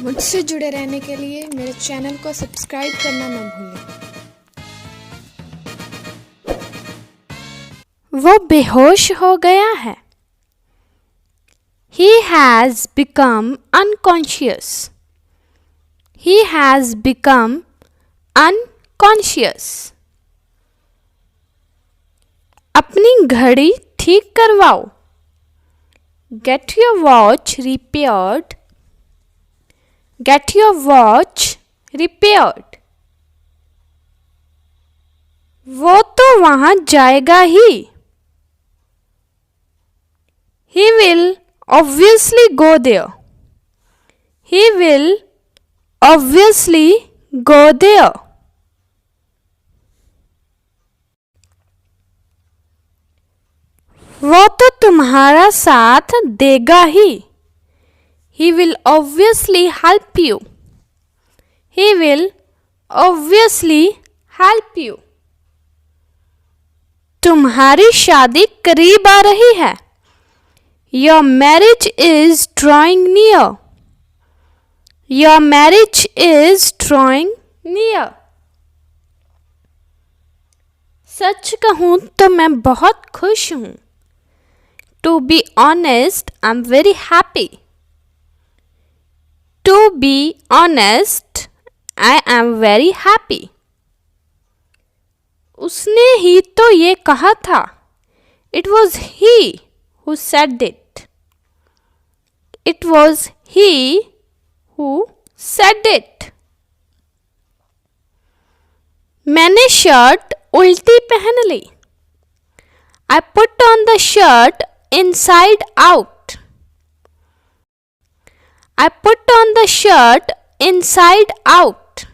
मुझसे जुड़े रहने के लिए मेरे चैनल को सब्सक्राइब करना न भूलें। वो बेहोश हो गया है। He has become unconscious. He has become unconscious. अपनी घड़ी ठीक करवाओ। Get your watch repaired. Get your watch repaired. वो तो वहां जाएगा ही। He will obviously go there. He will obviously go there. वो तो तुम्हारा साथ देगा ही। He will obviously help you. He will obviously help you. तुम्हारी शादी करीब आ रही है। Your marriage is drawing near. Your marriage is drawing near. सच कहूं तो मैं बहुत खुश हूं। To be honest, I'm very happy. To be honest, I am very happy. उसने ही तो ये कहा था। It was he who said it. It was he who said it. मैंने शर्ट उल्टी पहन ली। I put on the shirt inside out. I put on the shirt inside out.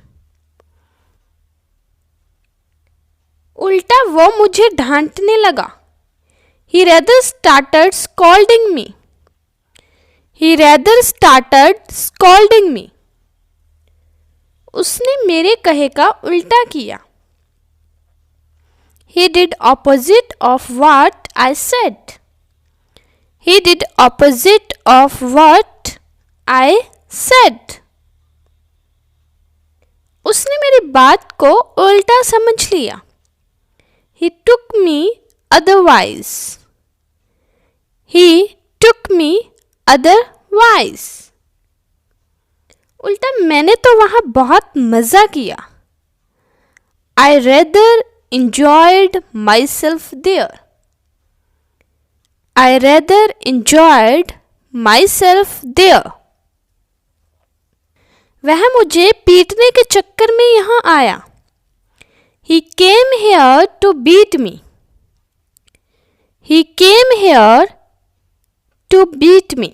उल्टा वो मुझे डांटने लगा। He rather started scolding me. He rather started scolding me. उसने मेरे कहे का उल्टा किया। He did opposite of what I said. He did opposite of what I said. उसने मेरी बात को उल्टा समझ लिया। He took me otherwise. He took me otherwise. उल्टा मैंने तो वहां बहुत मजा किया। I rather enjoyed myself there. I rather enjoyed myself there. वह मुझे पीटने के चक्कर में यहाँ आया। He came here to beat me. He came here to beat me.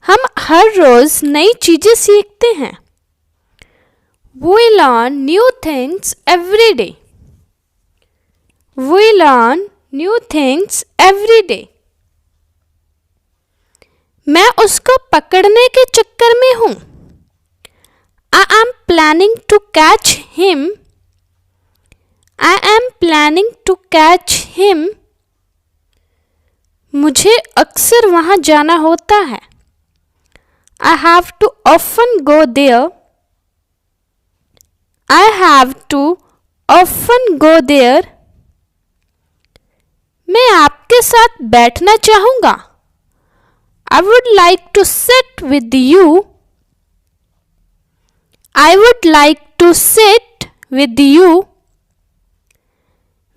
हम हर रोज नई चीजें सीखते हैं। We learn new things every day. We learn new things every day. मैं उसको पकड़ने के चक्कर में हूं। I am planning to catch him. I am planning to catch him. मुझे अक्सर वहां जाना होता है। I have to often go there. I have to often go there. मैं आपके साथ बैठना चाहूंगा। I would like to sit with you. I would like to sit with you.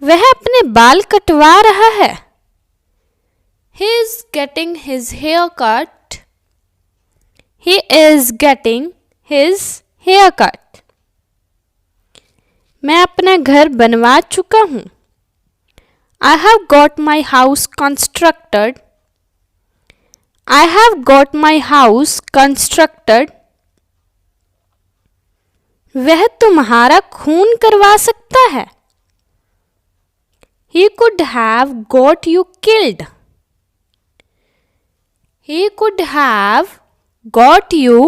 वह अपने बाल कटवा रहा है। He is getting his hair cut. He is getting his hair cut. मैं अपना घर बनवा चुका हूं। I have got my house constructed. I have got my house constructed. वह तुम्हारा खून करवा सकता है। He could have got you killed. He could have got you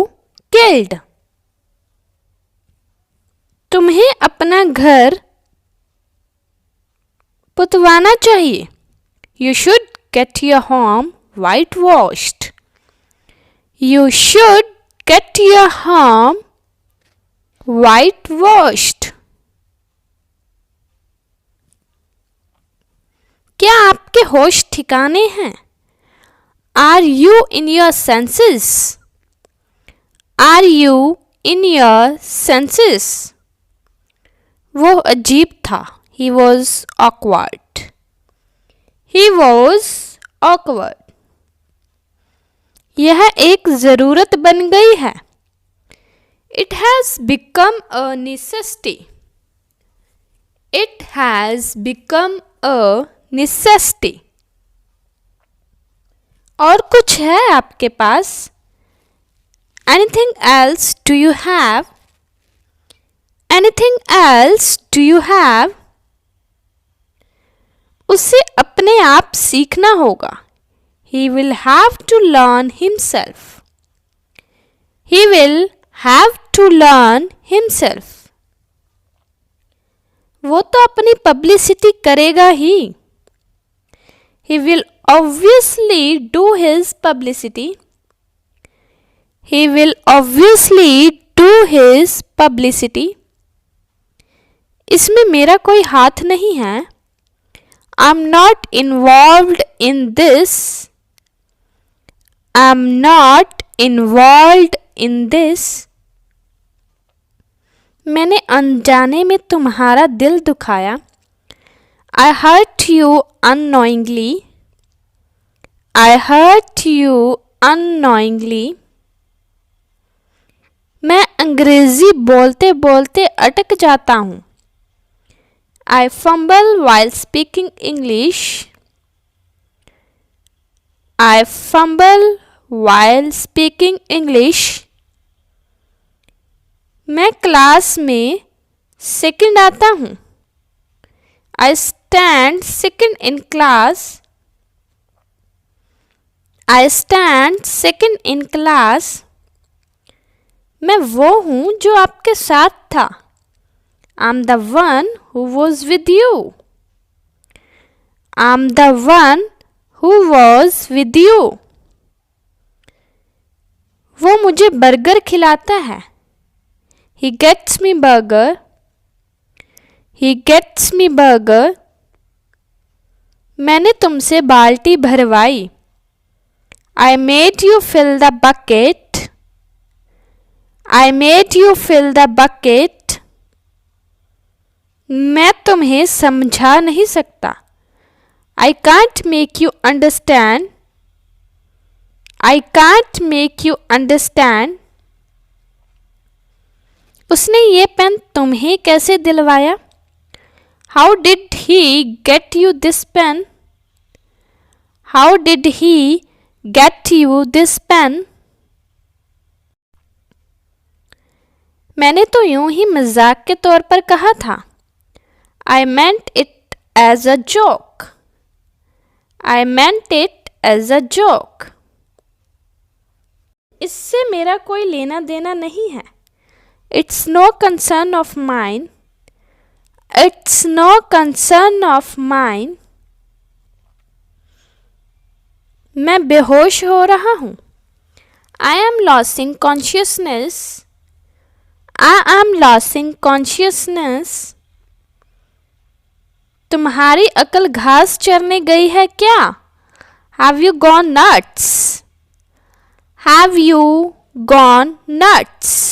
killed. तुम्हें अपना घर पुतवाना चाहिए। You should get your home whitewashed. You should get your home whitewashed. क्या आपके होश ठिकाने हैं? Are you in your senses? Are you in your senses? वो अजीब था. He was awkward. He was awkward. यह एक ज़रूरत बन गई है. It has become a necessity. It has become a necessity. और कुछ है आपके पास? Anything else do you have? Anything else do you have? उसे अपने आप सीखना होगा. He will have to learn himself. He will have to learn himself. वो तो अपनी पब्लिसिटी करेगा ही. He will obviously do his publicity. He will obviously do his publicity. इसमें मेरा कोई हाथ नहीं है. I'm not involved in this. I'm not involved in this. मैंने अनजाने में तुम्हारा दिल दुखाया. I hurt you unknowingly. I hurt you unknowingly. मैं अंग्रेजी बोलते बोलते अटक जाता हूँ. I fumble while speaking English. I fumble while speaking English. मैं क्लास में सेकंड आता हूँ. I stand second in class. I stand second in class. मैं वो हूँ जो आपके साथ था. I'm the one who was with you. I'm the one who was with you. वो मुझे बर्गर खिलाता है. He gets me burger. He gets me burger. मैंने तुमसे बाल्टी भरवाई. I made you fill the bucket. I made you fill the bucket. मैं तुम्हें समझा नहीं सकता. I can't make you understand. I can't make you understand. उसने ये पेन तुम्हें कैसे दिलवाया? How did he get you this pen? How did he get you this pen? मैंने तो यूं ही मजाक के तौर पर कहा था. I meant it as a joke. I meant it as a joke. इससे मेरा कोई लेना देना नहीं है. It's no concern of mine. It's no concern of mine. मैं बेहोश हो रहा हूँ. I am losing consciousness. I am losing consciousness. तुम्हारी अकल घास चरने गई है क्या? Have you gone nuts? Have you gone nuts?